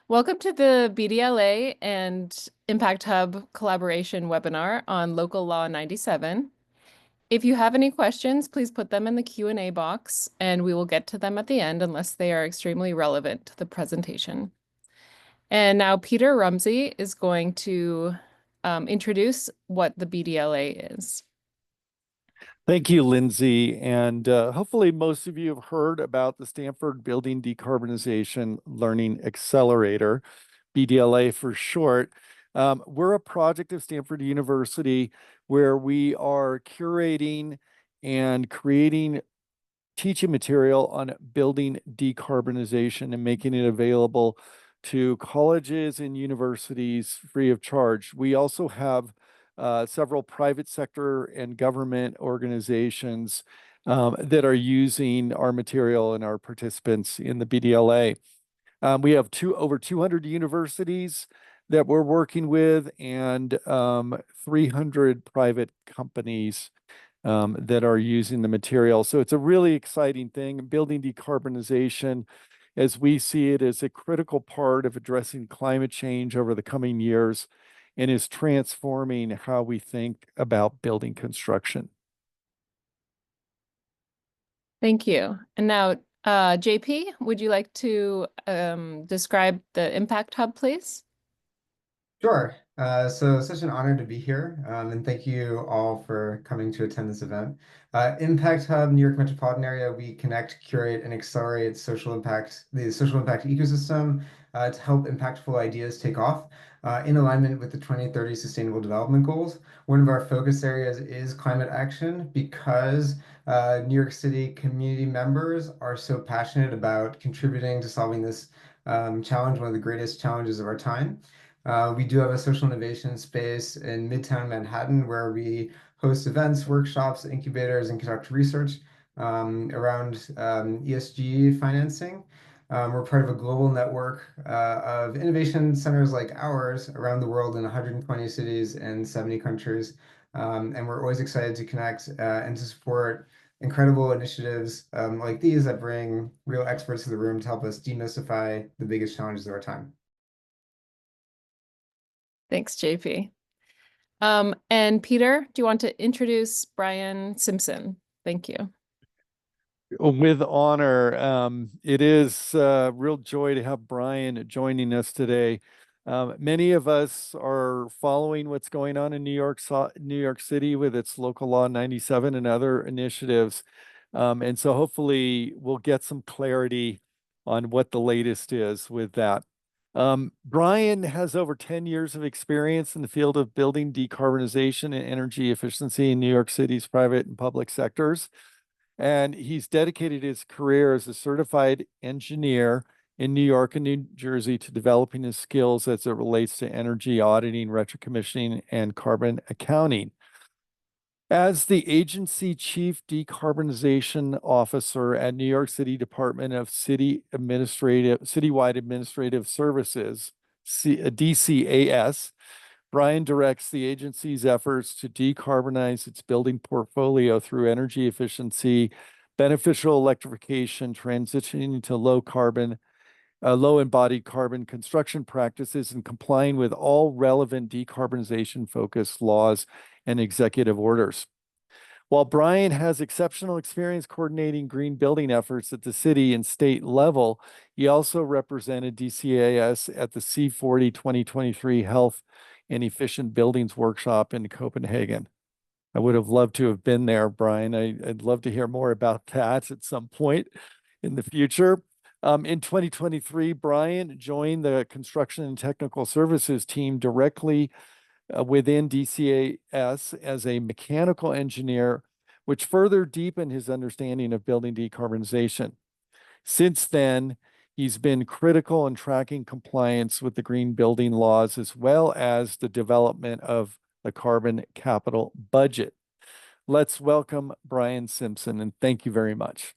Welcome to the BDLA and Impact Hub collaboration webinar on Local Law 97. If you have any questions, please put them in the Q&A box and we will get to them at the end unless they are extremely relevant to the presentation. And now Peter Rumsey is going to introduce what the BDLA is. Thank you, Lindsay. And hopefully most of you have heard about the Stanford Building Decarbonization Learning Accelerator, BDLA for short. We're a project of Stanford University where we are curating and creating teaching material on building decarbonization and making it available to colleges and universities free of charge. We also have several private sector and government organizations that are using our material and our participants in the BDLA. We have over 200 universities that we're working with and 300 private companies that are using the material. So it's a really exciting thing. Building decarbonization, as we see it, is a critical part of addressing climate change over the coming years and is transforming how we think about building construction. Thank you. And now, JP, would you like to describe the Impact Hub, please? Sure. So such an honor to be here, and thank you all for coming to attend this event. Impact Hub, New York Metropolitan Area, we connect, curate, and accelerate the social impact ecosystem to help impactful ideas take off in alignment with the 2030 Sustainable Development Goals. One of our focus areas is climate action because New York City community members are so passionate about contributing to solving this challenge, one of the greatest challenges of our time. We do have a social innovation space in Midtown Manhattan where we host events, workshops, incubators, and conduct research around ESG financing. We're part of a global network of innovation centers like ours around the world in 120 cities and 70 countries. And we're always excited to connect and to support incredible initiatives like these that bring real experts to the room to help us demystify the biggest challenges of our time. Thanks, JP. And Peter, do you want to introduce Bryan Simpson? Thank you. With honor. It is a real joy to have Bryan joining us today. Many of us are following what's going on in New York City with its Local Law 97 and other initiatives. And so hopefully we'll get some clarity on what the latest is with that. Bryan has over 10 years of experience in the field of building decarbonization and energy efficiency in New York City's private and public sectors. And he's dedicated his career as a certified engineer in New York and New Jersey to developing his skills as it relates to energy auditing, retrocommissioning, and carbon accounting. As the agency chief decarbonization officer at New York City Department of Citywide Administrative Services, DCAS, Bryan directs the agency's efforts to decarbonize its building portfolio through energy efficiency, beneficial electrification, transitioning to low embodied carbon construction practices, and complying with all relevant decarbonization-focused laws and executive orders. While Bryan has exceptional experience coordinating green building efforts at the city and state level, he also represented DCAS at the C40 2023 Health and Efficient Buildings Workshop in Copenhagen. I would have loved to have been there, Bryan. I'd love to hear more about that at some point in the future. In 2023, Bryan joined the Construction and Technical Services team directly within DCAS as a mechanical engineer, which further deepened his understanding of building decarbonization. Since then, he's been critical in tracking compliance with the green building laws, as well as the development of the carbon capital budget. Let's welcome Bryan Simpson, and thank you very much.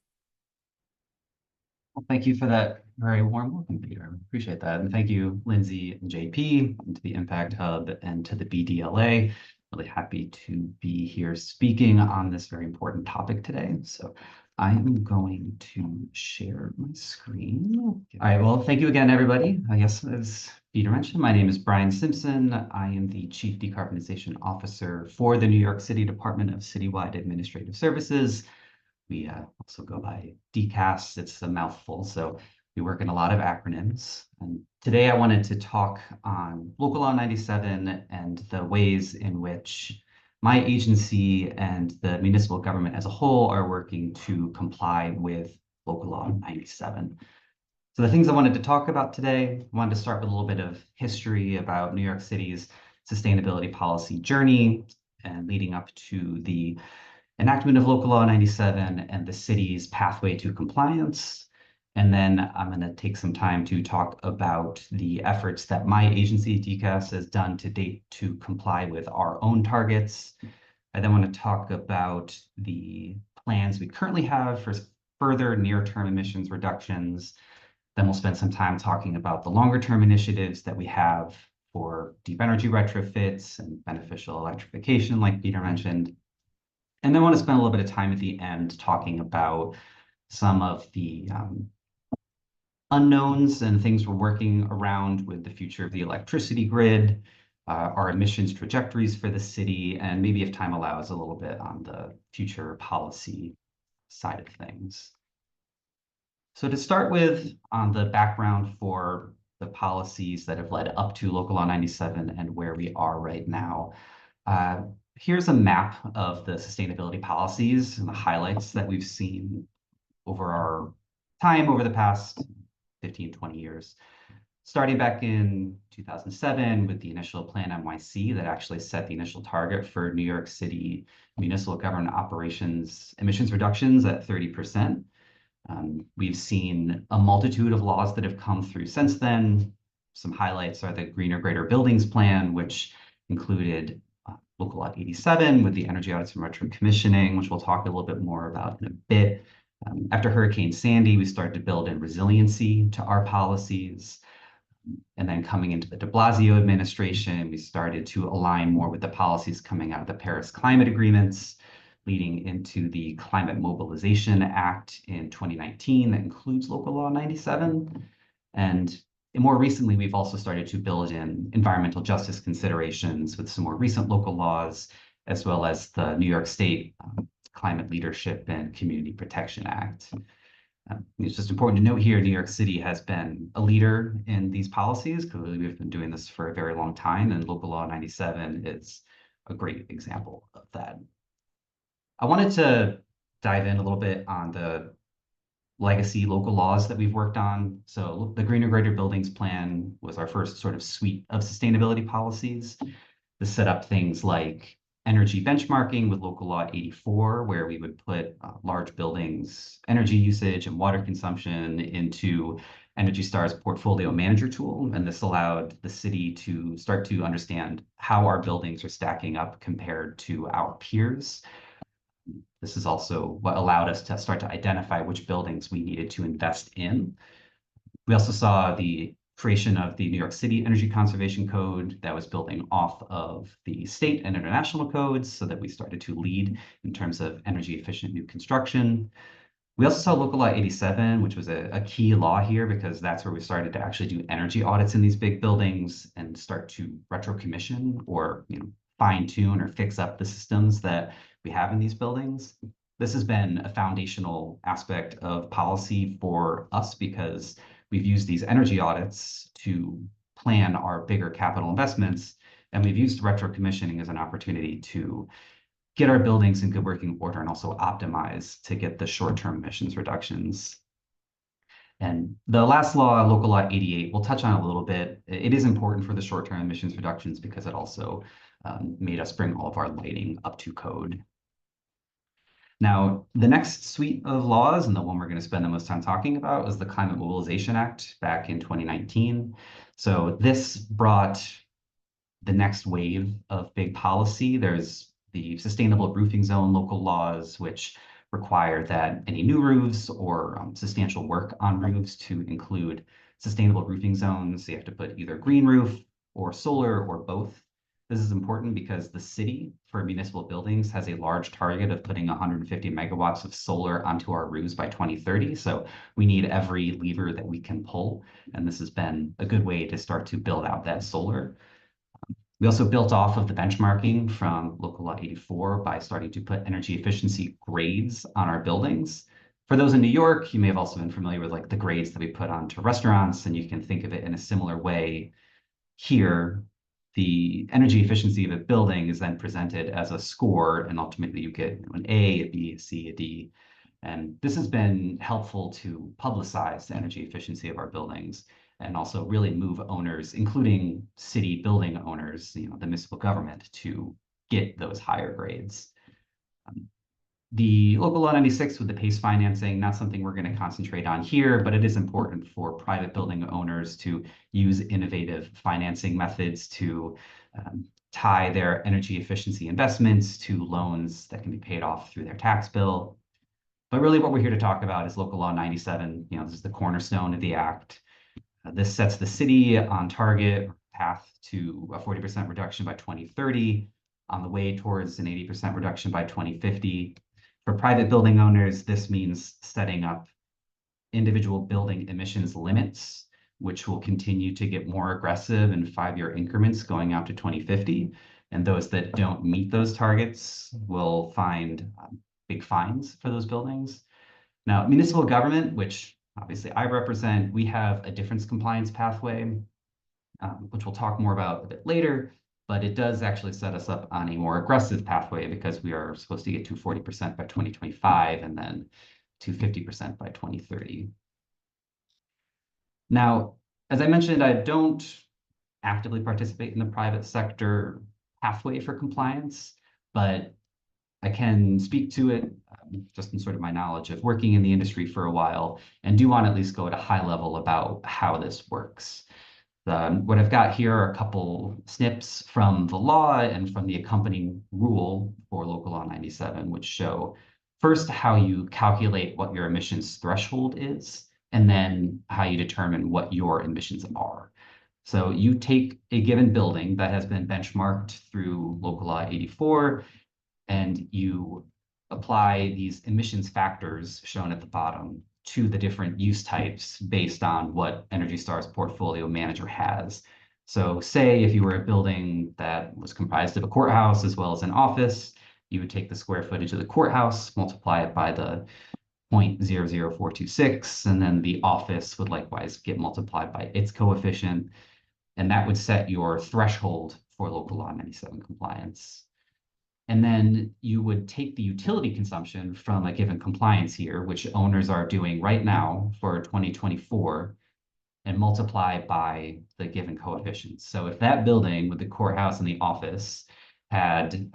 Well, thank you for that very warm welcome, Peter. I appreciate that. And thank you, Lindsay and JP, and to the Impact Hub and to the BDLA. Really happy to be here speaking on this very important topic today. So I am going to share my screen. All right, well, thank you again, everybody. I guess as Peter mentioned, my name is Bryan Simpson. I am the Chief Decarbonization Officer for the New York City Department of Citywide Administrative Services. We also go by DCAS. It's a mouthful, so we work in a lot of acronyms. And today I wanted to talk on Local Law 97 and the ways in which my agency and the municipal government as a whole are working to comply with Local Law 97. So the things I wanted to talk about today, I wanted to start with a little bit of history about New York City's sustainability policy journey and leading up to the enactment of Local Law 97 and the city's pathway to compliance. And then I'm going to take some time to talk about the efforts that my agency, DCAS, has done to date to comply with our own targets. I then want to talk about the plans we currently have for further near-term emissions reductions. Then we'll spend some time talking about the longer-term initiatives that we have for deep energy retrofits and beneficial electrification, like Peter mentioned. And then I want to spend a little bit of time at the end talking about some of the unknowns and things we're working around with the future of the electricity grid, our emissions trajectories for the city, and maybe if time allows, a little bit on the future policy side of things. So to start with, on the background for the policies that have led up to Local Law 97 and where we are right now, here's a map of the sustainability policies and the highlights that we've seen over our time over the past 15, 20 years. Starting back in 2007 with the initial Plan NYC that actually set the initial target for New York City municipal government operations emissions reductions at 30%. We've seen a multitude of laws that have come through since then. Some highlights are the Greener, Greater Buildings Plan, which included Local Law 87 with the energy audits and retro commissioning, which we'll talk a little bit more about in a bit. After Hurricane Sandy, we started to build in resiliency to our policies. And then coming into the de Blasio administration, we started to align more with the policies coming out of the Paris climate agreements, leading into the Climate Mobilization Act in 2019 that includes Local Law 97. And more recently, we've also started to build in environmental justice considerations with some more recent local laws, as well as the New York State Climate Leadership and Community Protection Act. It's just important to note here, New York City has been a leader in these policies. Clearly, we've been doing this for a very long time, and Local Law 97 is a great example of that. I wanted to dive in a little bit on the legacy local laws that we've worked on. So the Greener, Greater Buildings Plan was our first sort of suite of sustainability policies. This set up things like energy benchmarking with Local Law 84, where we would put large buildings' energy usage and water consumption into Energy Star's portfolio manager tool. And this allowed the city to start to understand how our buildings are stacking up compared to our peers. This is also what allowed us to start to identify which buildings we needed to invest in. We also saw the creation of the New York City Energy Conservation Code that was building off of the state and international codes so that we started to lead in terms of energy efficient new construction. We also saw Local Law 87, which was a key law here because that's where we started to actually do energy audits in these big buildings and start to retro commission or fine tune or fix up the systems that we have in these buildings. This has been a foundational aspect of policy for us because we've used these energy audits to plan our bigger capital investments, and we've used retro commissioning as an opportunity to get our buildings in good working order and also optimize to get the short-term emissions reductions. And the last law, Local Law 88, we'll touch on a little bit. It is important for the short-term emissions reductions because it also made us bring all of our lighting up to code. Now, the next suite of laws, and the one we're going to spend the most time talking about, was the Climate Mobilization Act back in 2019. So this brought the next wave of big policy. There's the Sustainable Roofing Zone local laws, which require that any new roofs or substantial work on roofs to include sustainable roofing zones. So you have to put either green roof or solar or both. This is important because the city for municipal buildings has a large target of putting 150 megawatts of solar onto our roofs by 2030. So we need every lever that we can pull. And this has been a good way to start to build out that solar. We also built off of the benchmarking from Local Law 84 by starting to put energy efficiency grades on our buildings. For those in New York, you may have also been familiar with like the grades that we put onto restaurants, and you can think of it in a similar way here. The energy efficiency of a building is then presented as a score, and ultimately you get an A, a B, a C, a D. And this has been helpful to publicize the energy efficiency of our buildings and also really move owners, including city building owners, the municipal government, to get those higher grades. The Local Law 96 with the PACE financing, not something we're going to concentrate on here, but it is important for private building owners to use innovative financing methods to tie their energy efficiency investments to loans that can be paid off through their tax bill. But really what we're here to talk about is Local Law 97. This is the cornerstone of the act. This sets the city on target path to a 40% reduction by 2030, on the way towards an 80% reduction by 2050. For private building owners, this means setting up individual building emissions limits, which will continue to get more aggressive in 5-year increments going out to 2050. And those that don't meet those targets will find big fines for those buildings. Now, municipal government, which obviously I represent, we have a difference compliance pathway, which we'll talk more about a bit later, but it does actually set us up on a more aggressive pathway because we are supposed to get to 40% by 2025 and then to 50% by 2030. Now, as I mentioned, I don't actively participate in the private sector pathway for compliance, but I can speak to it just in sort of my knowledge of working in the industry for a while, and do want to at least go at a high level about how this works. What I've got here are a couple snips from the law and from the accompanying rule for Local Law 97, which show first how you calculate what your emissions threshold is, and then how you determine what your emissions are. So you take a given building that has been benchmarked through Local Law 84, and you apply these emissions factors shown at the bottom to the different use types based on what Energy Star's portfolio manager has. So say if you were a building that was comprised of a courthouse as well as an office, you would take the square footage of the courthouse, multiply it by the 0.00426, and then the office would likewise get multiplied by its coefficient, and that would set your threshold for Local Law 97 compliance. And then you would take the utility consumption from a given compliance year, which owners are doing right now for 2024, and multiply by the given coefficients. So if that building with the courthouse and the office had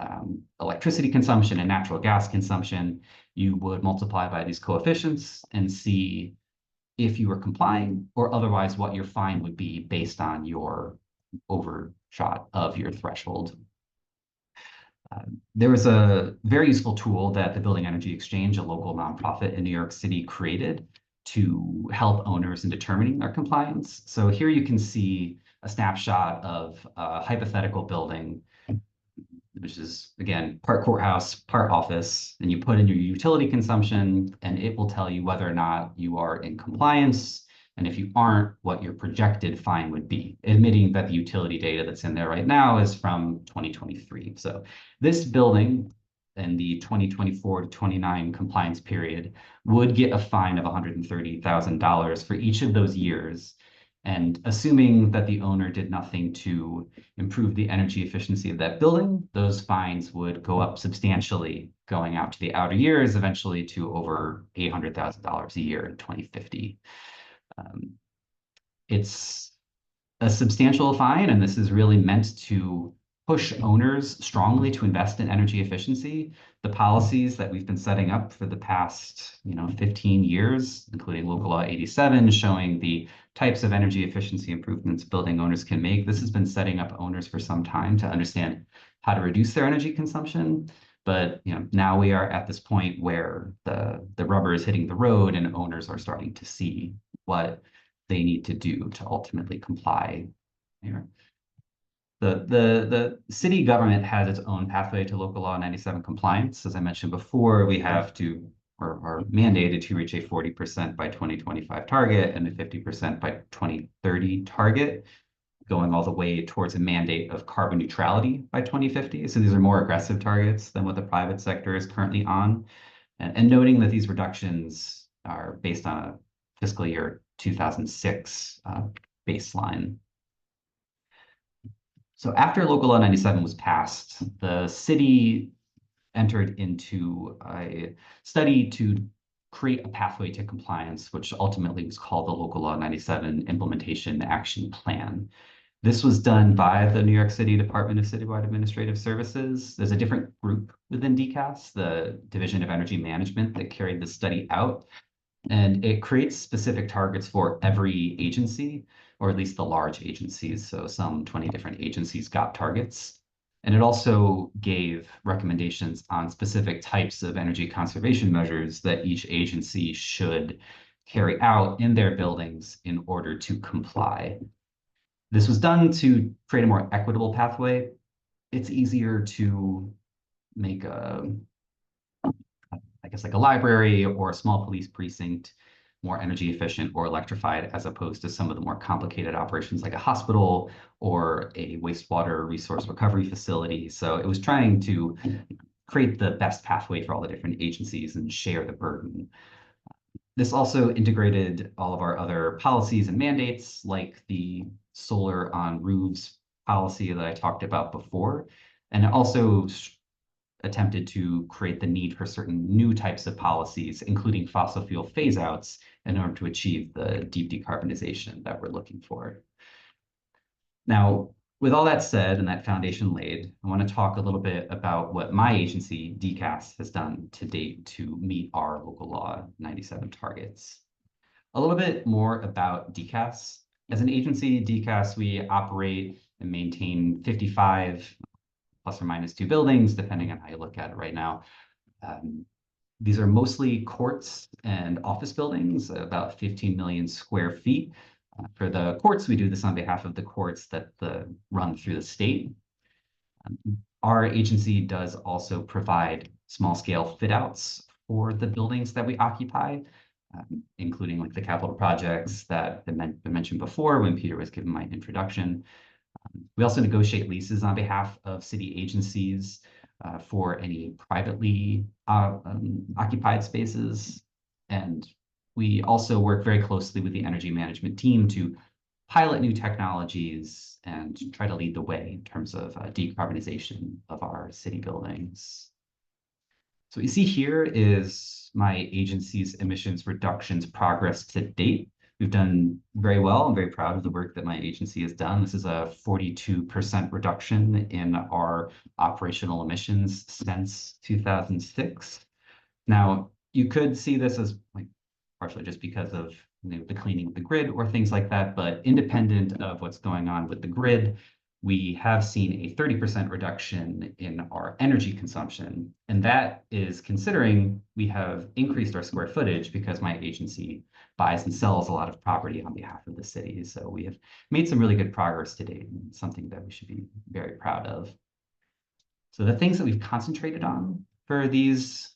electricity consumption and natural gas consumption, you would multiply by these coefficients and see if you were complying, or otherwise what your fine would be based on your overshot of your threshold. There was a very useful tool that the Building Energy Exchange, a local nonprofit in New York City, created to help owners in determining their compliance. So here you can see a snapshot of a hypothetical building, which is, again, part courthouse, part office, and you put in your utility consumption, and it will tell you whether or not you are in compliance, and if you aren't, what your projected fine would be, admitting that the utility data that's in there right now is from 2023. So this building in the 2024 to 29 compliance period would get a fine of $130,000 for each of those years. And assuming that the owner did nothing to improve the energy efficiency of that building, those fines would go up substantially going out to the outer years, eventually to over $800,000 a year in 2050. It's a substantial fine, and this is really meant to push owners strongly to invest in energy efficiency. The policies that we've been setting up for the past 15 years, including Local Law 87, showing the types of energy efficiency improvements building owners can make. This has been setting up owners for some time to understand how to reduce their energy consumption. But now we are at this point where the rubber is hitting the road, and owners are starting to see what they need to do to ultimately comply here. The city government has its own pathway to local law 97 compliance. As I mentioned before, we have to, or are mandated to reach a 40% by 2025 target and a 50% by 2030 target, going all the way towards a mandate of carbon neutrality by 2050. So these are more aggressive targets than what the private sector is currently on. And noting that these reductions are based on a fiscal year 2006 baseline. So after Local Law 97 was passed, the city entered into a study to create a pathway to compliance, which ultimately was called the Local Law 97 Implementation Action Plan. This was done by the New York City Department of Citywide Administrative Services. There's a different group within DCAS, the Division of Energy Management, that carried the study out. And it creates specific targets for every agency, or at least the large agencies. So some 20 different agencies got targets. And it also gave recommendations on specific types of energy conservation measures that each agency should carry out in their buildings in order to comply. This was done to create a more equitable pathway. It's easier to make I guess like a library or a small police precinct more energy efficient or electrified, as opposed to some of the more complicated operations like a hospital or a wastewater resource recovery facility. So it was trying to create the best pathway for all the different agencies and share the burden. This also integrated all of our other policies and mandates, like the solar on roofs policy that I talked about before. And it also attempted to create the need for certain new types of policies, including fossil fuel phase outs, in order to achieve the deep decarbonization that we're looking for. Now, with all that said and that foundation laid, I want to talk a little bit about what my agency, DCAS, has done to date to meet our local law 97 targets. A little bit more about DCAS. As an agency, DCAS, we operate and maintain 55 plus or minus 2 buildings, depending on how you look at it right now. These are mostly courts and office buildings, about 15 million square feet. For the courts, we do this on behalf of the courts that run through the state. Our agency does also provide small-scale fit-outs for the buildings that we occupy, including like the capital projects that have been mentioned before when Peter was giving my introduction. We also negotiate leases on behalf of city agencies for any privately occupied spaces. And we also work very closely with the energy management team to pilot new technologies and try to lead the way in terms of decarbonization of our city buildings. So what you see here is my agency's emissions reductions progress to date. We've done very well. I'm very proud of the work that my agency has done. This is a 42% reduction in our operational emissions since 2006. Now, you could see this as like partially just because of the cleaning of the grid or things like that, but independent of what's going on with the grid, we have seen a 30% reduction in our energy consumption. And that is considering we have increased our square footage because my agency buys and sells a lot of property on behalf of the city. So we have made some really good progress to date, and something that we should be very proud of. So the things that we've concentrated on for these,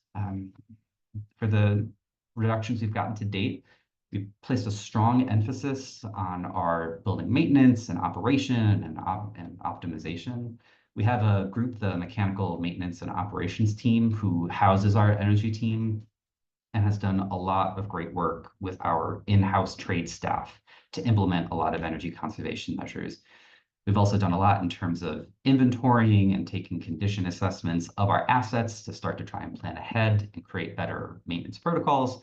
for the reductions we've gotten to date, we've placed a strong emphasis on our building maintenance and operation and optimization. We have a group, the Mechanical Maintenance and Operations team, who houses our energy team and has done a lot of great work with our in-house trade staff to implement a lot of energy conservation measures. We've also done a lot in terms of inventorying and taking condition assessments of our assets to start to try and plan ahead and create better maintenance protocols.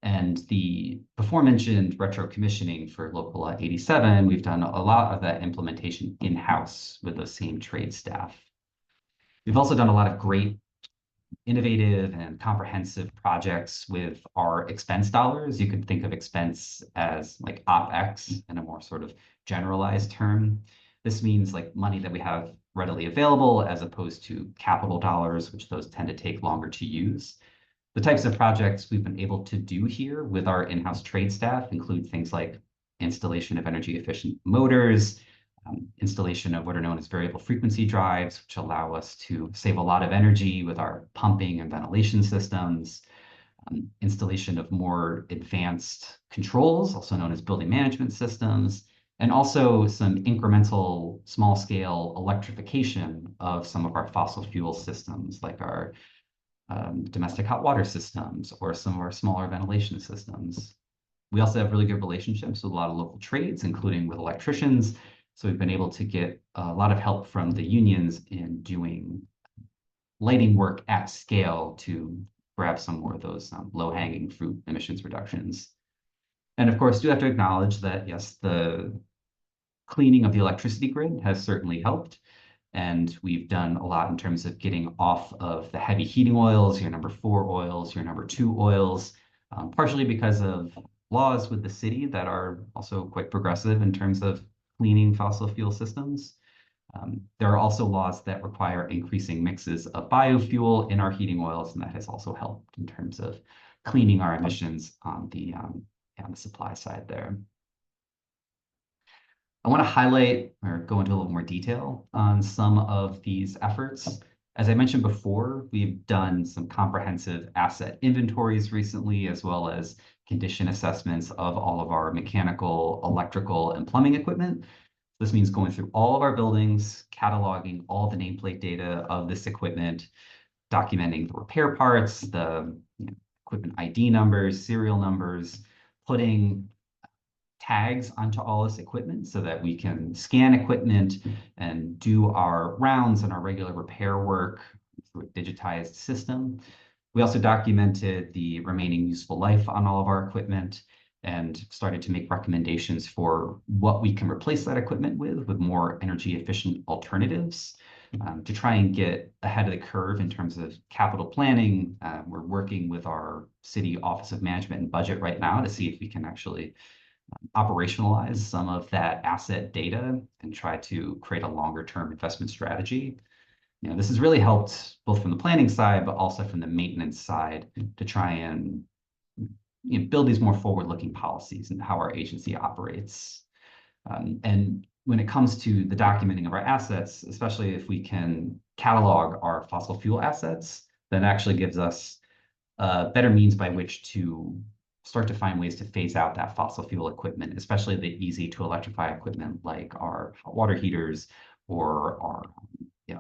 And the before mentioned retro commissioning for Local Law 87, we've done a lot of that implementation in-house with the same trade staff. We've also done a lot of great innovative and comprehensive projects with our expense dollars. You could think of expense as like OpEx in a more sort of generalized term. This means like money that we have readily available as opposed to capital dollars, which those tend to take longer to use. The types of projects we've been able to do here with our in-house trade staff include things like installation of energy efficient motors, installation of what are known as variable frequency drives, which allow us to save a lot of energy with our pumping and ventilation systems, installation of more advanced controls, also known as building management systems, and also some incremental small-scale electrification of some of our fossil fuel systems, like our domestic hot water systems or some of our smaller ventilation systems. We also have really good relationships with a lot of local trades, including with electricians. So we've been able to get a lot of help from the unions in doing lighting work at scale to grab some more of those low-hanging fruit emissions reductions. And of course, do have to acknowledge that, yes, the cleaning of the electricity grid has certainly helped. And we've done a lot in terms of getting off of the heavy heating oils, your number 4 oils, your number 2 oils, partially because of laws with the city that are also quite progressive in terms of cleaning fossil fuel systems. There are also laws that require increasing mixes of biofuel in our heating oils, and that has also helped in terms of cleaning our emissions on the supply side there. I want to highlight or go into a little more detail on some of these efforts. As I mentioned before, we've done some comprehensive asset inventories recently, as well as condition assessments of all of our mechanical, electrical, and plumbing equipment. This means going through all of our buildings, cataloging all the nameplate data of this equipment, documenting the repair parts, the equipment ID numbers, serial numbers, putting tags onto all this equipment so that we can scan equipment and do our rounds and our regular repair work through a digitized system. We also documented the remaining useful life on all of our equipment and started to make recommendations for what we can replace that equipment with more energy efficient alternatives. To try and get ahead of the curve in terms of capital planning, we're working with our City Office of Management and Budget right now to see if we can actually operationalize some of that asset data and try to create a longer term investment strategy. This has really helped both from the planning side, but also from the maintenance side to try and build these more forward-looking policies and how our agency operates. And when it comes to the documenting of our assets, especially if we can catalog our fossil fuel assets, that actually gives us better means by which to start to find ways to phase out that fossil fuel equipment, especially the easy to electrify equipment like our hot water heaters or our,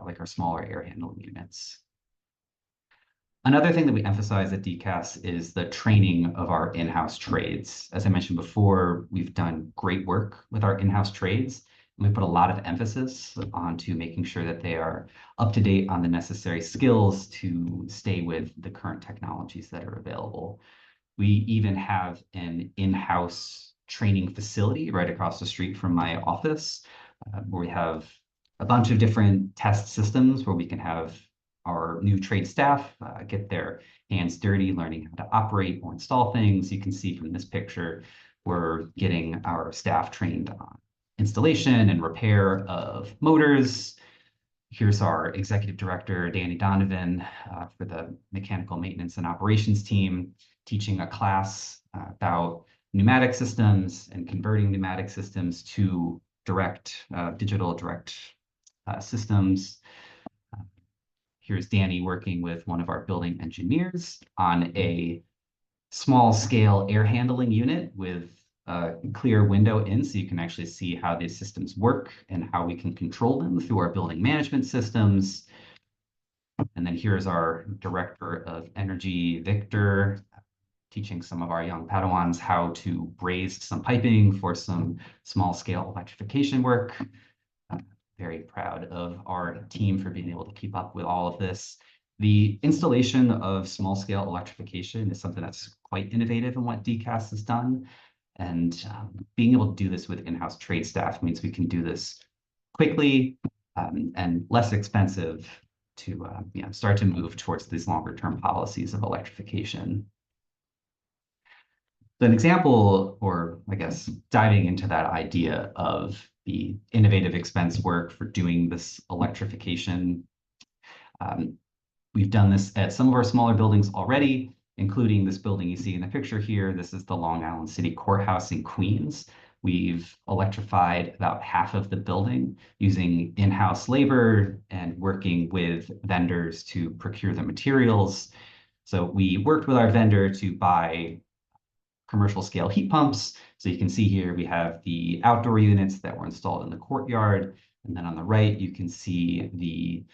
like our smaller air handling units. Another thing that we emphasize at DCAS is the training of our in-house trades. As I mentioned before, we've done great work with our in-house trades, and we put a lot of emphasis onto making sure that they are up to date on the necessary skills to stay with the current technologies that are available. We even have an in-house training facility right across the street from my office, where we have a bunch of different test systems where we can have our new trade staff get their hands dirty, learning how to operate or install things. You can see from this picture, we're getting our staff trained on installation and repair of motors. Here's our executive director, Danny Donovan, for the mechanical maintenance and operations team, teaching a class about pneumatic systems and converting pneumatic systems to digital direct systems. Here's Danny working with one of our building engineers on a small scale air handling unit with a clear window in, so you can actually see how these systems work and how we can control them through our building management systems. And then here's our director of energy, Victor, teaching some of our young Padawans how to braze some piping for some small scale electrification work. Very proud of our team for being able to keep up with all of this. The installation of small scale electrification is something that's quite innovative in what DCAS has done. And being able to do this with in-house trade staff means we can do this quickly and less expensive to start to move towards these longer term policies of electrification. So an example, or I guess diving into that idea of the innovative expense work for doing this electrification. We've done this at some of our smaller buildings already, including this building you see in the picture here. This is the Long Island City Courthouse in Queens. We've electrified about half of the building using in-house labor and working with vendors to procure the materials. So we worked with our vendor to buy commercial scale heat pumps. So you can see here we have the outdoor units that were installed in the courtyard. And then on the right, you can see the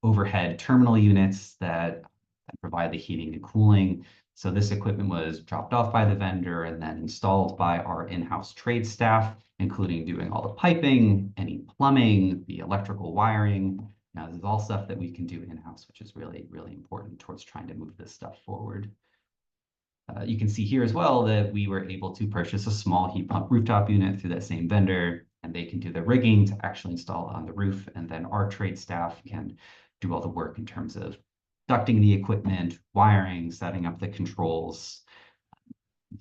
overhead terminal units that provide the heating and cooling. So this equipment was dropped off by the vendor and then installed by our in-house trade staff, including doing all the piping, any plumbing, the electrical wiring. Now, this is all stuff that we can do in-house, which is really, really important towards trying to move this stuff forward. You can see here as well that we were able to purchase a small heat pump rooftop unit through that same vendor, and they can do the rigging to actually install it on the roof. And then our trade staff can do all the work in terms of ducting the equipment, wiring, setting up the controls.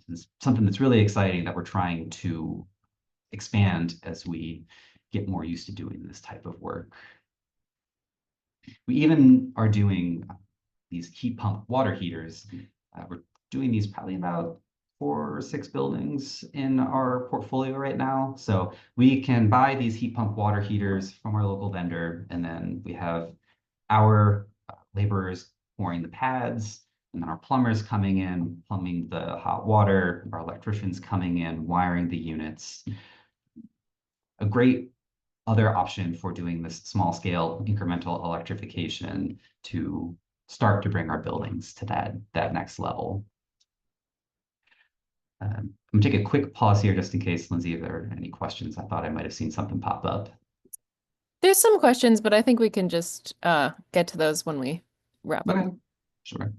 This is something that's really exciting that we're trying to expand as we get more used to doing this type of work. We even are doing these heat pump water heaters. We're doing these probably about 4 or 6 buildings in our portfolio right now. So we can buy these heat pump water heaters from our local vendor, and then we have our laborers pouring the pads, and then our plumbers coming in, plumbing the hot water, our electricians coming in, wiring the units. A great other option for doing this small scale incremental electrification to start to bring our buildings to that next level. I'm gonna take a quick pause here just in case, Lindsay, if there are any questions. I thought I might have seen something pop up. There's some questions, but I think we can just get to those when we wrap up. Okay, sure.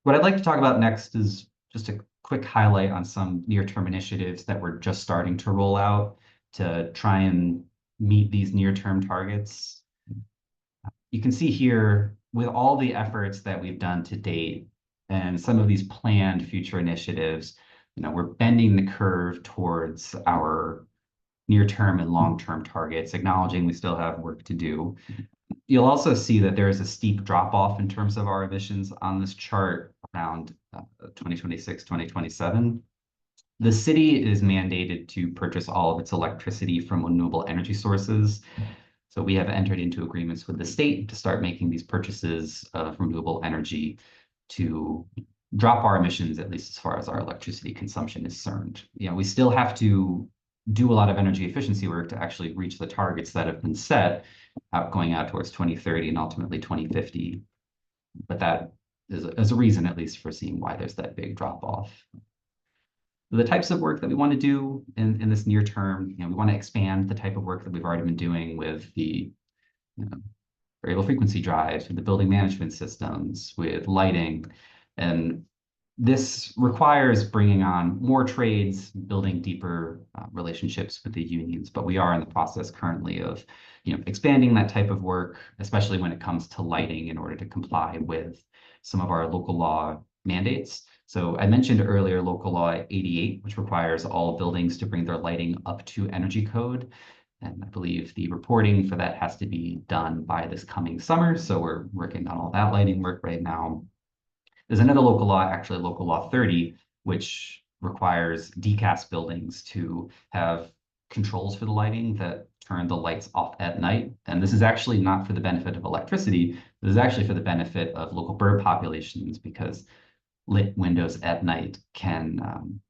What I'd like to talk about next is just a quick highlight on some near-term initiatives that we're just starting to roll out to try and meet these near-term targets. You can see here with all the efforts that we've done to date and some of these planned future initiatives, we're bending the curve towards our near-term and long-term targets, acknowledging we still have work to do. You'll also see that there is a steep drop-off in terms of our emissions on this chart around 2026, 2027. The city is mandated to purchase all of its electricity from renewable energy sources. So we have entered into agreements with the state to start making these purchases of renewable energy to drop our emissions, at least as far as our electricity consumption is concerned. We still have to do a lot of energy efficiency work to actually reach the targets that have been set going out towards 2030 and ultimately 2050. But that is a reason, at least, for seeing why there's that big drop off. The types of work that we want to do in this near term, we want to expand the type of work that we've already been doing with the variable frequency drives, with the building management systems, with lighting. And this requires bringing on more trades, building deeper relationships with the unions, but we are in the process currently of expanding that type of work, especially when it comes to lighting in order to comply with some of our local law mandates. So I mentioned earlier local law 88, which requires all buildings to bring their lighting up to energy code. And I believe the reporting for that has to be done by this coming summer. So we're working on all that lighting work right now. There's another local law, actually local law 30, which requires decast buildings to have controls for the lighting that turn the lights off at night. And this is actually not for the benefit of electricity. This is actually for the benefit of local bird populations, because lit windows at night can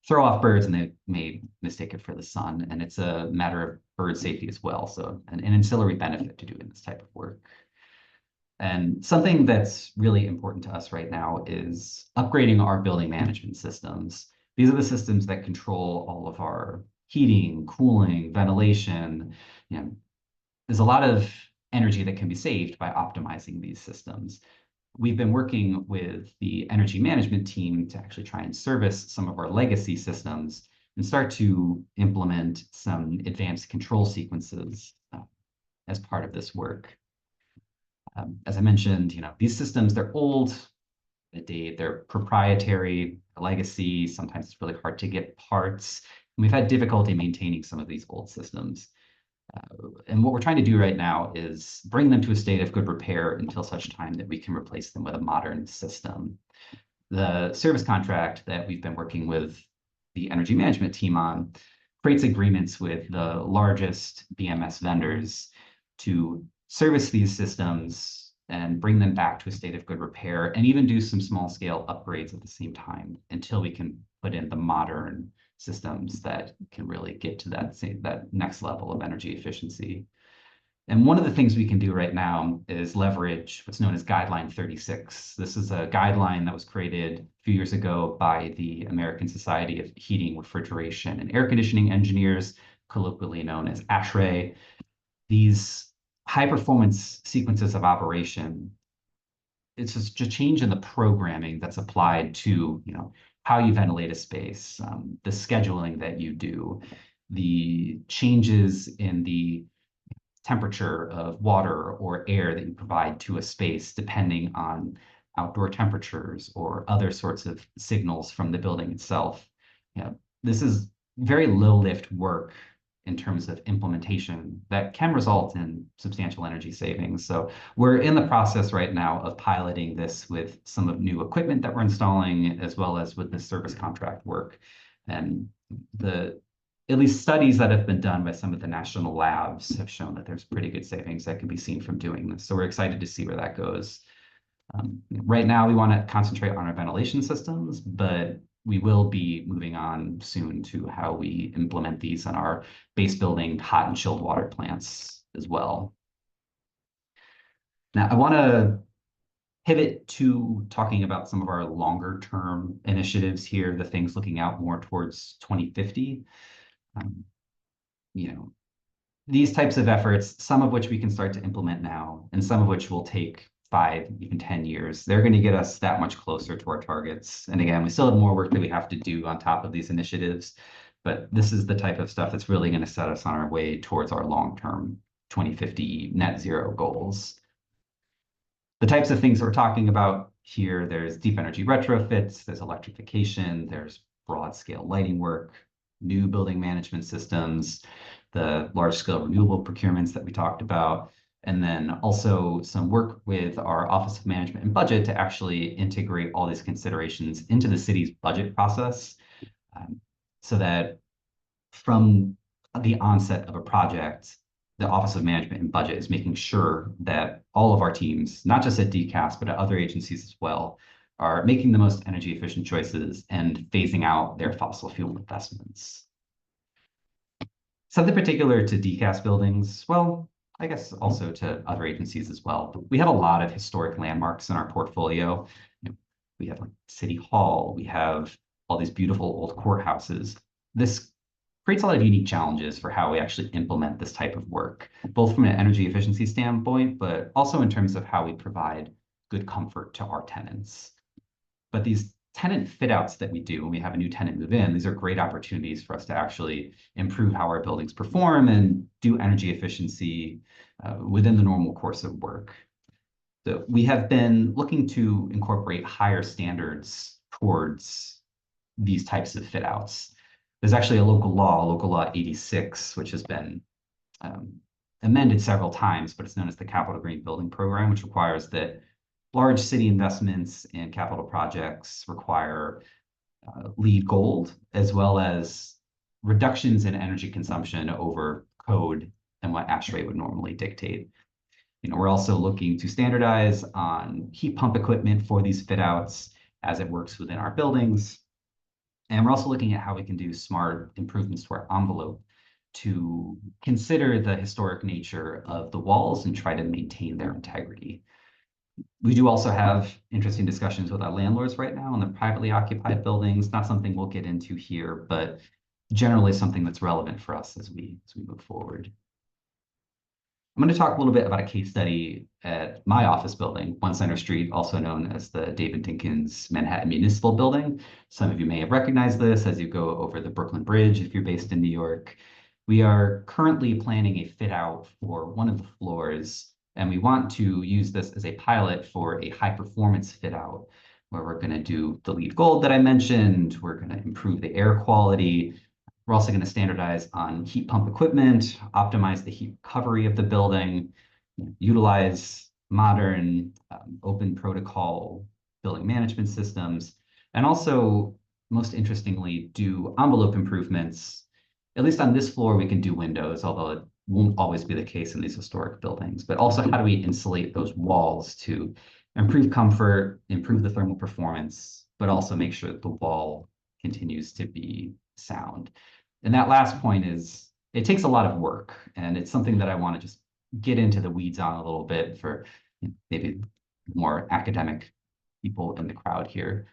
throw off birds and they may mistake it for the sun. And it's a matter of bird safety as well. So an ancillary benefit to doing this type of work. And something that's really important to us right now is upgrading our building management systems. These are the systems that control all of our heating, cooling, ventilation. There's a lot of energy that can be saved by optimizing these systems. We've been working with the energy management team to actually try and service some of our legacy systems and start to implement some advanced control sequences as part of this work. As I mentioned, these systems, they're old, they're proprietary, legacy. Sometimes it's really hard to get parts. And we've had difficulty maintaining some of these old systems. And what we're trying to do right now is bring them to a state of good repair until such time that we can replace them with a modern system. The service contract that we've been working with the energy management team on, creates agreements with the largest BMS vendors to service these systems and bring them back to a state of good repair, and even do some small scale upgrades at the same time until we can put in the modern systems that can really get to that next level of energy efficiency. And one of the things we can do right now is leverage what's known as Guideline 36. This is a guideline that was created a few years ago by the American Society of Heating, Refrigeration, and Air Conditioning Engineers, colloquially known as ASHRAE. These high-performance sequences of operation, it's just a change in the programming that's applied to, how you ventilate a space, the scheduling that you do, the changes in the temperature of water or air that you provide to a space, depending on outdoor temperatures or other sorts of signals from the building itself. This is very low lift work in terms of implementation that can result in substantial energy savings. So we're in the process right now of piloting this with some of new equipment that we're installing, as well as with the service contract work. And at least studies that have been done by some of the national labs have shown that there's pretty good savings that can be seen from doing this. So we're excited to see where that goes. Right now, we want to concentrate on our ventilation systems, but we will be moving on soon to how we implement these in our base building hot and chilled water plants as well. Now, I want to pivot to talking about some of our longer term initiatives here, the things looking out more towards 2050. These types of efforts, some of which we can start to implement now, and some of which will take 5, even 10 years, they're going to get us that much closer to our targets. And again, we still have more work that we have to do on top of these initiatives, but this is the type of stuff that's really going to set us on our way towards our long-term 2050 net zero goals. The types of things that we're talking about here, there's deep energy retrofits, there's electrification, there's broad scale lighting work, new building management systems, the large scale renewable procurements that we talked about, and then also some work with our Office of Management and Budget to actually integrate all these considerations into the city's budget process, so that from the onset of a project, the Office of Management and Budget is making sure that all of our teams, not just at DCAS, but at other agencies as well, are making the most energy efficient choices and phasing out their fossil fuel investments. Something particular to DCAS buildings, well, I guess also to other agencies as well. But we have a lot of historic landmarks in our portfolio. We have like City Hall, we have all these beautiful old courthouses. This creates a lot of unique challenges for how we actually implement this type of work, both from an energy efficiency standpoint, but also in terms of how we provide good comfort to our tenants. But these tenant fit outs that we do when we have a new tenant move in, these are great opportunities for us to actually improve how our buildings perform and do energy efficiency within the normal course of work. So we have been looking to incorporate higher standards towards these types of fit outs. There's actually a local law 86, which has been amended several times, but it's known as the Capital Green Building Program, which requires that large city investments in capital projects require LEED Gold, as well as reductions in energy consumption over code and what ASHRAE would normally dictate. We're also looking to standardize on heat pump equipment for these fit outs as it works within our buildings. And we're also looking at how we can do smart improvements to our envelope to consider the historic nature of the walls and try to maintain their integrity. We do also have interesting discussions with our landlords right now on the privately occupied buildings. Not something we'll get into here, but generally something that's relevant for us as we move forward. I'm going to talk a little bit about a case study at my office building, 1 Center Street, also known as the David Dinkins Manhattan Municipal Building. Some of you may have recognized this as you go over the Brooklyn Bridge if you're based in New York. We are currently planning a fit out for one of the floors, and we want to use this as a pilot for a high performance fit out where we're going to do the LEED Gold that I mentioned. We're going to improve the air quality. We're also going to standardize on heat pump equipment, optimize the heat recovery of the building, utilize modern open protocol building management systems, and also most interestingly, do envelope improvements. At least on this floor, we can do windows, although it won't always be the case in these historic buildings. But also, how do we insulate those walls to improve comfort, improve the thermal performance, but also make sure that the wall continues to be sound? And that last point is, it takes a lot of work, and it's something that I want to just get into the weeds on a little bit for maybe more academic people in the crowd here.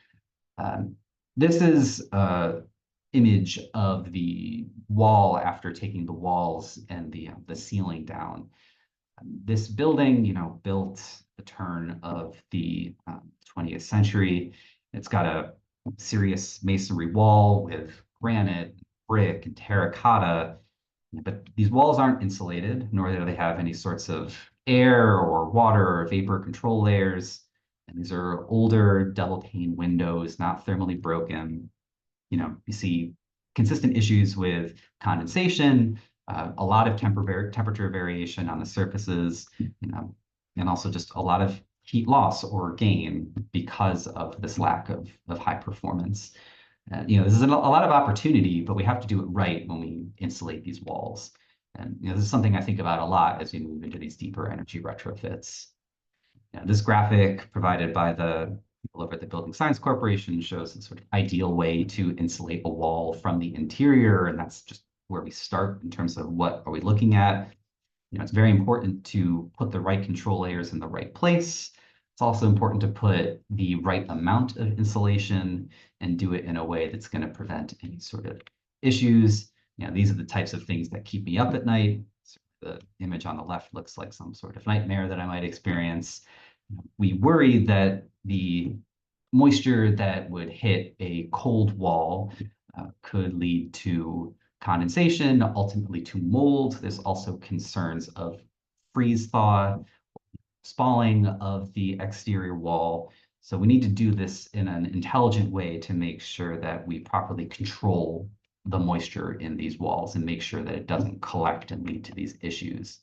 This is an image of the wall after taking the walls and the ceiling down. This building, built the turn of the 20th century. It's got a serious masonry wall with granite, brick, and terracotta. But these walls aren't insulated, nor do they have any sorts of air or water or vapor control layers. And these are older double pane windows, not thermally broken. You see consistent issues with condensation, a lot of temperature variation on the surfaces, and also just a lot of heat loss or gain because of this lack of high performance. This is a lot of opportunity, but we have to do it right when we insulate these walls. And this is something I think about a lot as we move into these deeper energy retrofits. This graphic provided by the people over at the Building Science Corporation shows a sort of ideal way to insulate a wall from the interior, and that's just where we start in terms of what are we looking at. It's very important to put the right control layers in the right place. It's also important to put the right amount of insulation and do it in a way that's going to prevent any sort of issues. These are the types of things that keep me up at night. The image on the left looks like some sort of nightmare that I might experience. We worry that the moisture that would hit a cold wall could lead to condensation, ultimately to mold. There's also concerns of freeze thaw, spalling of the exterior wall. So we need to do this in an intelligent way to make sure that we properly control the moisture in these walls and make sure that it doesn't collect and lead to these issues.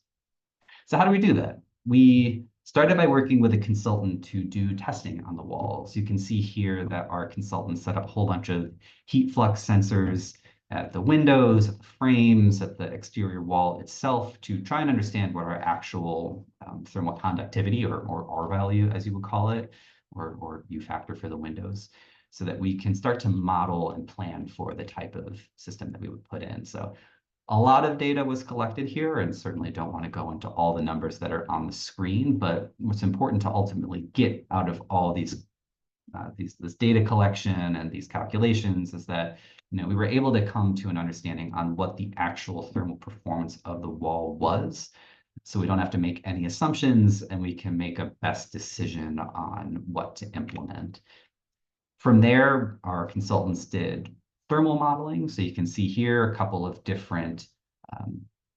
So how do we do that? We started by working with a consultant to do testing on the walls. You can see here that our consultant set up a whole bunch of heat flux sensors at the windows, at the frames, at the exterior wall itself to try and understand what our actual thermal conductivity or R value, as you would call it, or U factor for the windows, so that we can start to model and plan for the type of system that we would put in. So a lot of data was collected here, and certainly don't want to go into all the numbers that are on the screen, but what's important to ultimately get out of all these this data collection and these calculations is that we were able to come to an understanding on what the actual thermal performance of the wall was, so we don't have to make any assumptions and we can make a best decision on what to implement. From there, our consultants did thermal modeling. So you can see here a couple of different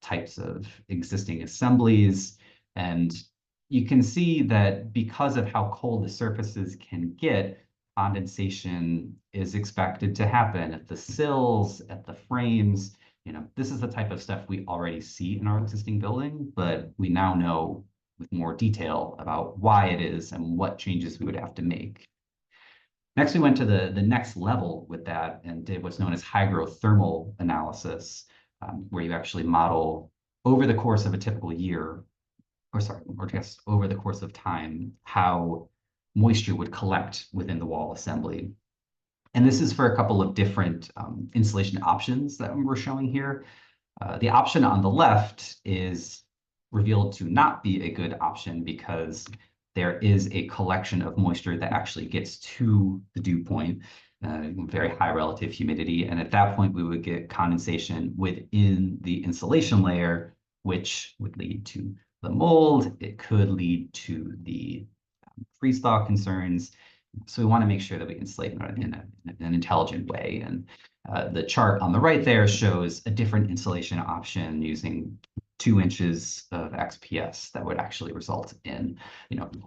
types of existing assemblies. And you can see that because of how cold the surfaces can get, condensation is expected to happen at the sills, at the frames. This is the type of stuff we already see in our existing building, but we now know with more detail about why it is and what changes we would have to make. Next, we went to the next level with that and did what's known as hygrothermal analysis, where you actually model over the course of a typical year, or just over the course of time, how moisture would collect within the wall assembly. And this is for a couple of different insulation options that we're showing here. The option on the left is revealed to not be a good option because there is a collection of moisture that actually gets to the dew point, very high relative humidity. And at that point, we would get condensation within the insulation layer, which would lead to the mold. It could lead to the freeze thaw concerns. So we want to make sure that we insulate in an intelligent way. And the chart on the right there shows a different insulation option using 2 inches of XPS that would actually result in,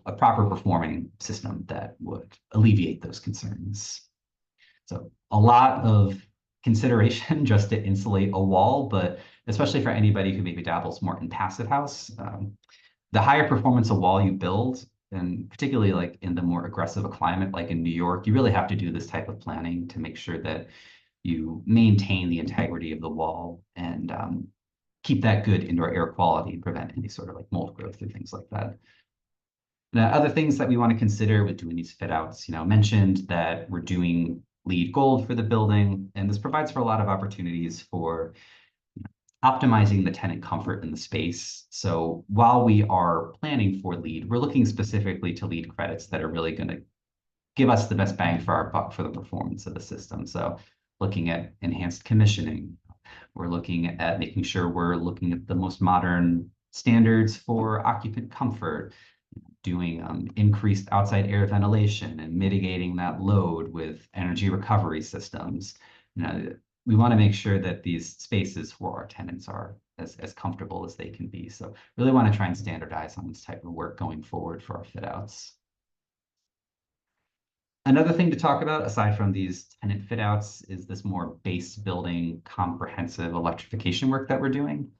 a proper performing system that would alleviate those concerns. So a lot of consideration just to insulate a wall, but especially for anybody who maybe dabbles more in passive house, the higher performance a wall you build, And particularly like in the more aggressive a climate, like in New York, you really have to do this type of planning to make sure that you maintain the integrity of the wall and keep that good indoor air quality and prevent any sort of like mold growth or things like that. Now, other things that we want to consider with doing these fit outs, mentioned that we're doing LEED Gold for the building, and this provides for a lot of opportunities for optimizing the tenant comfort in the space. So while we are planning for LEED, we're looking specifically to LEED credits that are really going to give us the best bang for our buck for the performance of the system. So looking at enhanced commissioning, we're looking at making sure we're looking at the most modern standards for occupant comfort, doing increased outside air ventilation and mitigating that load with energy recovery systems. We want to make sure that these spaces for our tenants are as comfortable as they can be. So really want to try and standardize on this type of work going forward for our fit outs. Another thing to talk about, aside from these tenant fit outs, is this more base building comprehensive electrification work that we're doing.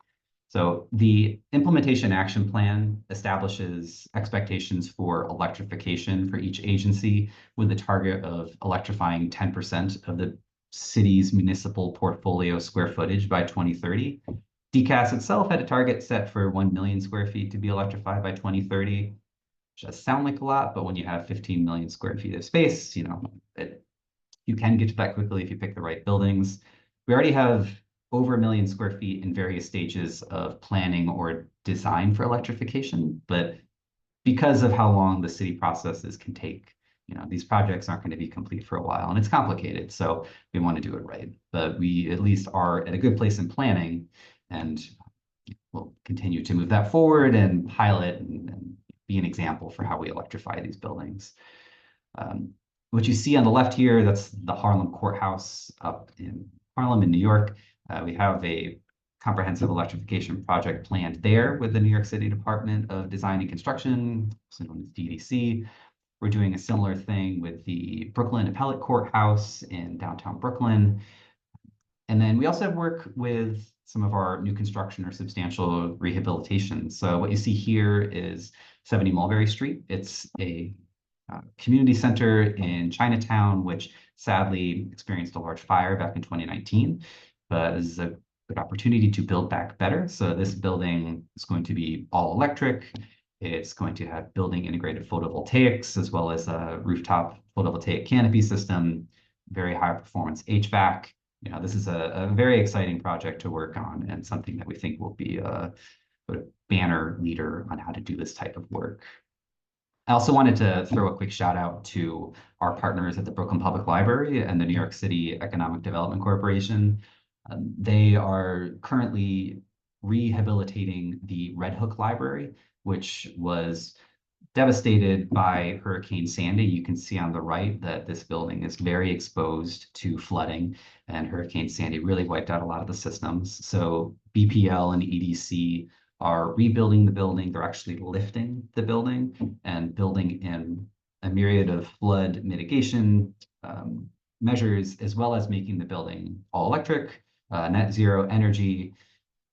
So the implementation action plan establishes expectations for electrification for each agency with a target of electrifying 10% of the city's municipal portfolio square footage by 2030. DCAS itself had a target set for 1 million square feet to be electrified by 2030, which does sound like a lot, but when you have 15 million square feet of space, you can get to that quickly if you pick the right buildings. We already have over 1 million square feet in various stages of planning or design for electrification, but because of how long the city processes can take, these projects aren't going to be complete for a while, and it's complicated, so we want to do it right. But we at least are at a good place in planning, and we'll continue to move that forward and pilot and be an example for how we electrify these buildings. What you see on the left here, that's the Harlem Courthouse up in Harlem in New York. We have a comprehensive electrification project planned there with the New York City Department of Design and Construction, also known as DDC. We're doing a similar thing with the Brooklyn Appellate Courthouse in downtown Brooklyn. And then we also have work with some of our new construction or substantial rehabilitation. So what you see here is 70 Mulberry Street. It's a community center in Chinatown, which sadly experienced a large fire back in 2019. But this is a good opportunity to build back better. So this building is going to be all electric. It's going to have building integrated photovoltaics, as well as a rooftop photovoltaic canopy system, very high performance HVAC. This is a very exciting project to work on and something that we think will be a banner leader on how to do this type of work. I also wanted to throw a quick shout out to our partners at the Brooklyn Public Library and the New York City Economic Development Corporation. They are currently rehabilitating the Red Hook Library, which was devastated by Hurricane Sandy. You can see on the right that this building is very exposed to flooding, and Hurricane Sandy really wiped out a lot of the systems. So BPL and EDC are rebuilding the building. They're actually lifting the building and building in a myriad of flood mitigation measures, as well as making the building all electric, net zero energy.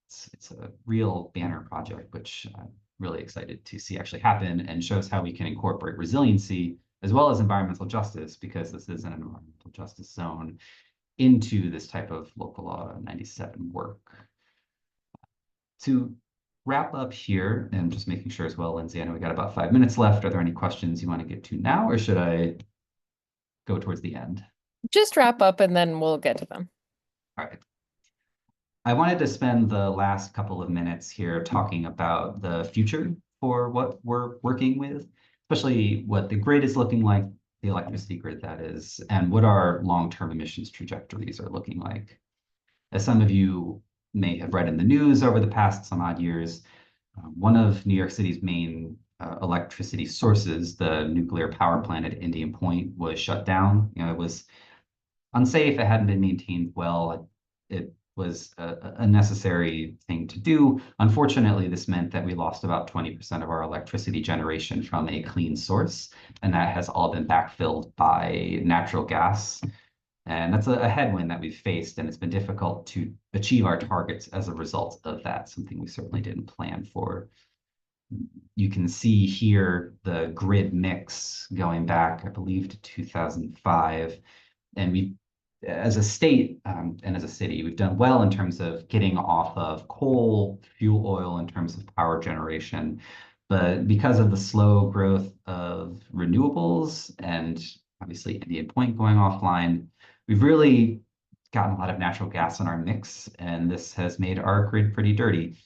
It's a real banner project, which I'm really excited to see actually happen, and shows how we can incorporate resiliency as well as environmental justice, because this is an environmental justice zone, into this type of local law 97 work. To wrap up here, and just making sure as well, Lindsay, I know we got about 5 minutes left. Are there any questions you want to get to now, or should I go towards the end? Just wrap up and then we'll get to them. All right. I wanted to spend the last couple of minutes here talking about the future for what we're working with, especially what the grid is looking like, the electricity grid that is, and what our long-term emissions trajectories are looking like. As some of you may have read in the news over the past some odd years, one of New York City's main electricity sources, the nuclear power plant at Indian Point, was shut down. It was unsafe. It hadn't been maintained well. It was a necessary thing to do. Unfortunately, this meant that we lost about 20% of our electricity generation from a clean source, and that has all been backfilled by natural gas. And that's a headwind that we've faced, and it's been difficult to achieve our targets as a result of that, something we certainly didn't plan for. You can see here the grid mix going back, I believe, to 2005. And we, as a state and as a city, we've done well in terms of getting off of coal, fuel oil in terms of power generation. But because of the slow growth of renewables and obviously Indian Point going offline, we've really gotten a lot of natural gas in our mix, and this has made our grid pretty dirty.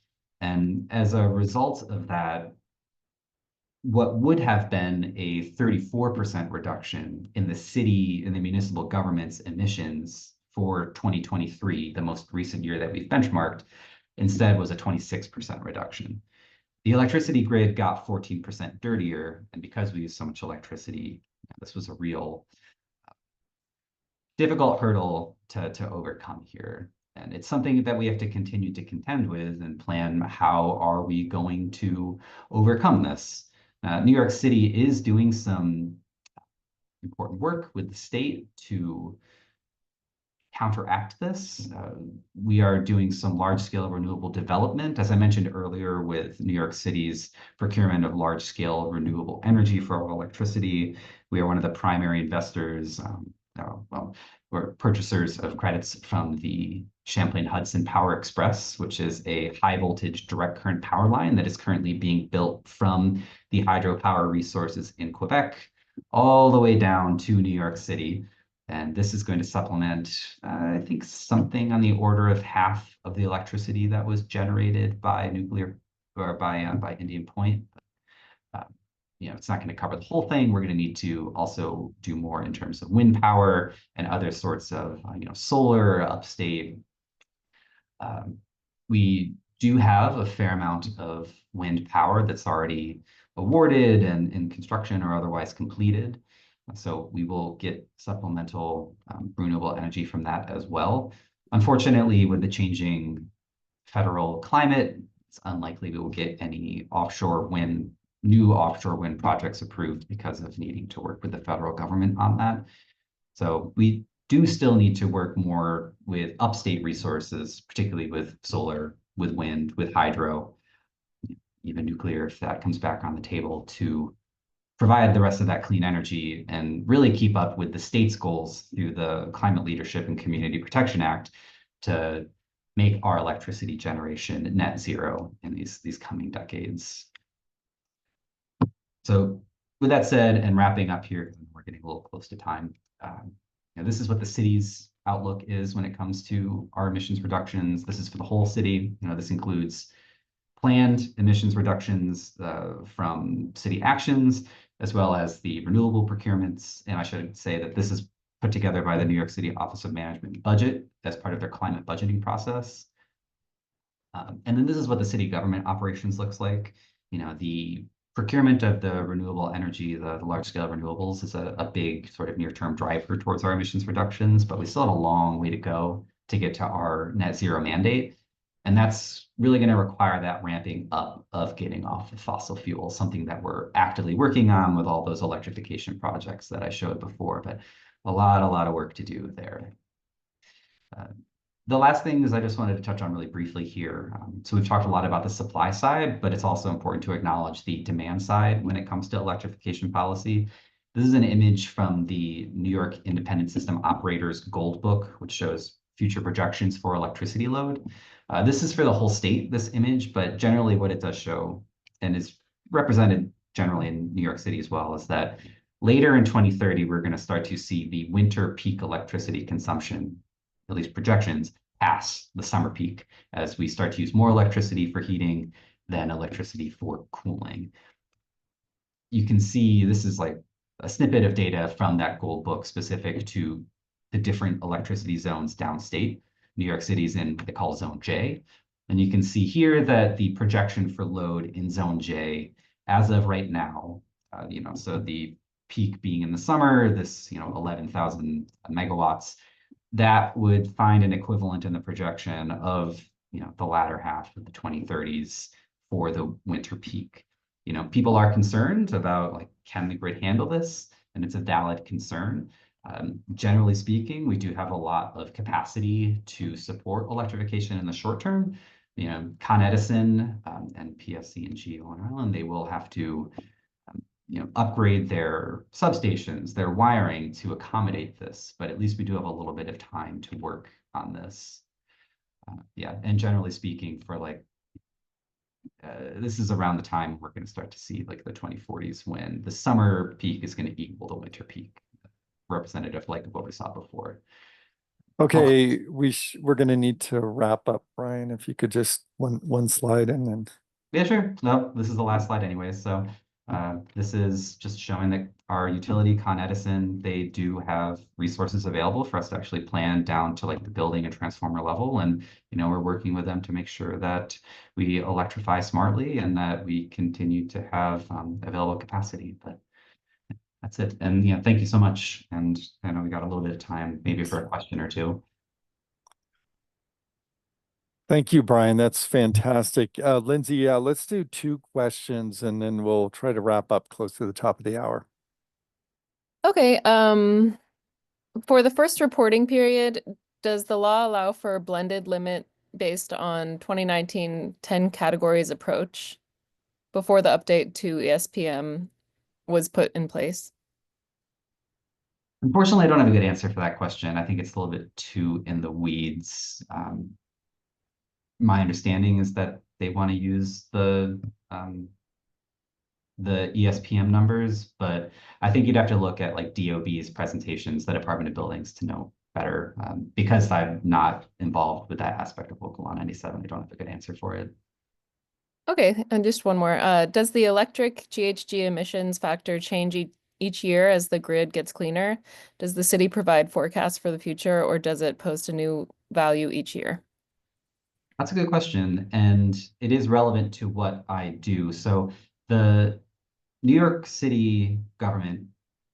And as a result of that, what would have been a 34% reduction in the city and the municipal government's emissions for 2023, the most recent year that we've benchmarked, instead was a 26% reduction. The electricity grid got 14% dirtier, and because we use so much electricity, this was a real difficult hurdle to overcome here. And it's something that we have to continue to contend with and plan how are we going to overcome this. New York City is doing some important work with the state to counteract this. We are doing some large-scale renewable development, as I mentioned earlier, with New York City's procurement of large-scale renewable energy for our electricity. We are one of the primary investors, well, we're purchasers of credits from the Champlain Hudson Power Express, which is a high voltage direct current power line that is currently being built from the hydropower resources in Quebec all the way down to New York City. And this is going to supplement, I think, something on the order of half of the electricity that was generated by nuclear or by Indian Point. It's not going to cover the whole thing. We're going to need to also do more in terms of wind power and other sorts of, solar upstate. We do have a fair amount of wind power that's already awarded and in construction or otherwise completed. So we will get supplemental renewable energy from that as well. Unfortunately, with the changing federal climate, it's unlikely we will get any new offshore wind projects approved because of needing to work with the federal government on that. So we do still need to work more with upstate resources, particularly with solar, with wind, with hydro, even nuclear, if that comes back on the table, to provide the rest of that clean energy and really keep up with the state's goals through the Climate Leadership and Community Protection Act to make our electricity generation net zero in these coming decades. So with that said, and wrapping up here, we're getting a little close to time. This is what the city's outlook is when it comes to our emissions reductions. This is for the whole city. This includes planned emissions reductions from city actions, as well as the renewable procurements. And I should say that this is put together by the New York City Office of Management Budget as part of their climate budgeting process. And then this is what the city government operations looks like. The procurement of the renewable energy, the large-scale renewables, is a big sort of near-term driver towards our emissions reductions, but we still have a long way to go to get to our net zero mandate. And that's really going to require that ramping up of getting off of fossil fuels, something that we're actively working on with all those electrification projects that I showed before, but a lot of work to do there. The last thing is I just wanted to touch on really briefly here. So we've talked a lot about the supply side, but it's also important to acknowledge the demand side when it comes to electrification policy. This is an image from the New York Independent System Operators Gold Book, which shows future projections for electricity load. This is for the whole state, this image, but generally what it does show, and is represented generally in New York City as well, is that later in 2030, we're going to start to see the winter peak electricity consumption, at least projections, pass the summer peak as we start to use more electricity for heating than electricity for cooling. You can see this is like a snippet of data from that gold book specific to the different electricity zones downstate. New York City's in what they call Zone J. And you can see here that the projection for load in Zone J, as of right now, so the peak being in the summer, this 11,000 megawatts, that would find an equivalent in the projection of the latter half of the 2030s for the winter peak. People are concerned about can the grid handle this? And it's a valid concern. Generally speaking, we do have a lot of capacity to support electrification in the short term, Con Edison and PSE&G on Island, they will have to upgrade their substations, their wiring to accommodate this, but at least we do have a little bit of time to work on this. Yeah, and generally speaking, for this is around the time we're going to start to see the 2040s when the summer peak is going to equal the winter peak, representative of what we saw before. Okay, we're going to need to wrap up, Brian. If you could just one slide and then. Yeah, sure. No, this is the last slide anyway. So this is just showing that our utility, Con Edison, they do have resources available for us to actually plan down to the building and transformer level. And, we're working with them to make sure that we electrify smartly and that we continue to have available capacity. But that's it. And, thank you so much. And I know we got a little bit of time maybe for a question or two. Thank you, Brian. That's fantastic. Lindsay, let's do 2 questions and then we'll try to wrap up close to the top of the hour. Okay, for the first reporting period, does the law allow for a blended limit based on 2019 10 categories approach before the update to ESPM was put in place? Unfortunately, I don't have a good answer for that question. I think it's a little bit too in the weeds. My understanding is that they want to use the ESPM numbers, but I think you'd have to look at DOB's presentations, the Department of Buildings, to know better. Because I'm not involved with that aspect of Local Law 97, I don't have a good answer for it. Okay, and just one more. Does the electric GHG emissions factor change each year as the grid gets cleaner? Does the city provide forecasts for the future, or does it post a new value each year? That's a good question, and it is relevant to what I do. So the New York City government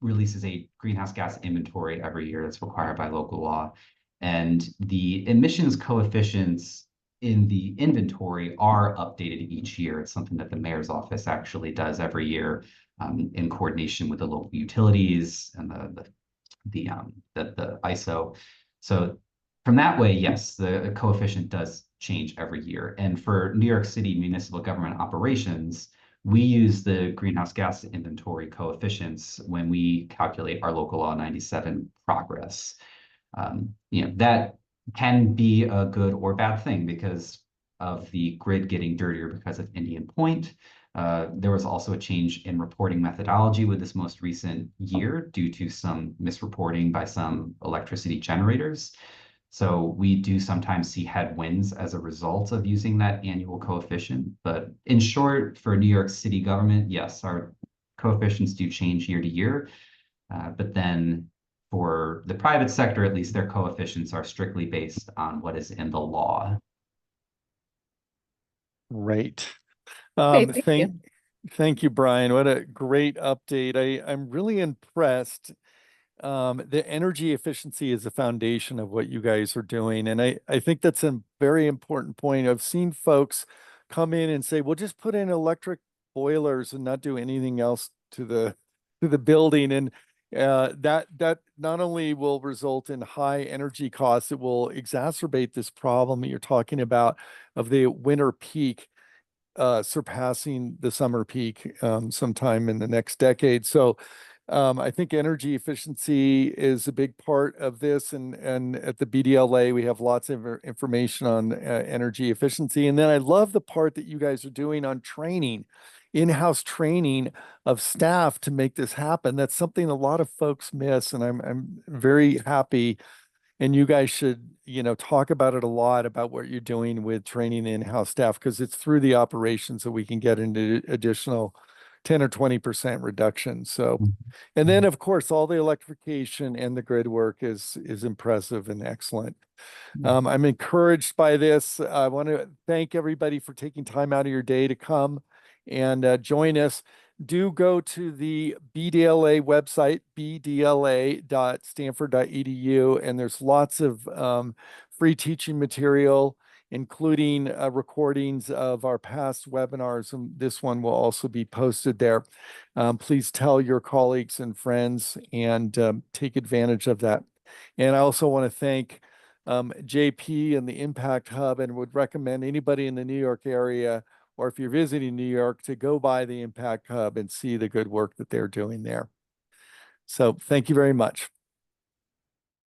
releases a greenhouse gas inventory every year that's required by local law. And the emissions coefficients in the inventory are updated each year. It's something that the mayor's office actually does every year in coordination with the local utilities and the ISO. So from that way, yes, the coefficient does change every year. And for New York City municipal government operations, we use the greenhouse gas inventory coefficients when we calculate our local law 97 progress. That can be a good or bad thing because of the grid getting dirtier because of Indian Point. There was also a change in reporting methodology with this most recent year due to some misreporting by some electricity generators. So we do sometimes see headwinds as a result of using that annual coefficient. But in short, for New York City government, yes, our coefficients do change year to year. But then for the private sector, at least their coefficients are strictly based on what is in the law. Right. Okay, Thank you, Brian. What a great update. I'm really impressed. The energy efficiency is the foundation of what you guys are doing. And I think that's a very important point. I've seen folks come in and say, well, just put in electric boilers and not do anything else to the building. And that not only will result in high energy costs, it will exacerbate this problem that you're talking about of the winter peak surpassing the summer peak sometime in the next decade. So I think energy efficiency is a big part of this, and at the BDLA we have lots of information on energy efficiency. And then I love the part that you guys are doing on training, in-house training of staff to make this happen. That's something a lot of folks miss, and I'm very happy. And you guys should, talk about it a lot about what you're doing with training in-house staff, because it's through the operations that we can get into additional 10 or 20% reduction. So, and then of course, all the electrification and the grid work is impressive and excellent. I'm encouraged by this. I want to thank everybody for taking time out of your day to come and join us. Do go to the BDLA website, bdla.stanford.edu, and there's lots of free teaching material, including recordings of our past webinars, and this one will also be posted there. Please tell your colleagues and friends and take advantage of that. And I also want to thank JP and the Impact Hub, and would recommend anybody in the New York area, or if you're visiting New York, to go by the Impact Hub and see the good work that they're doing there. So thank you very much.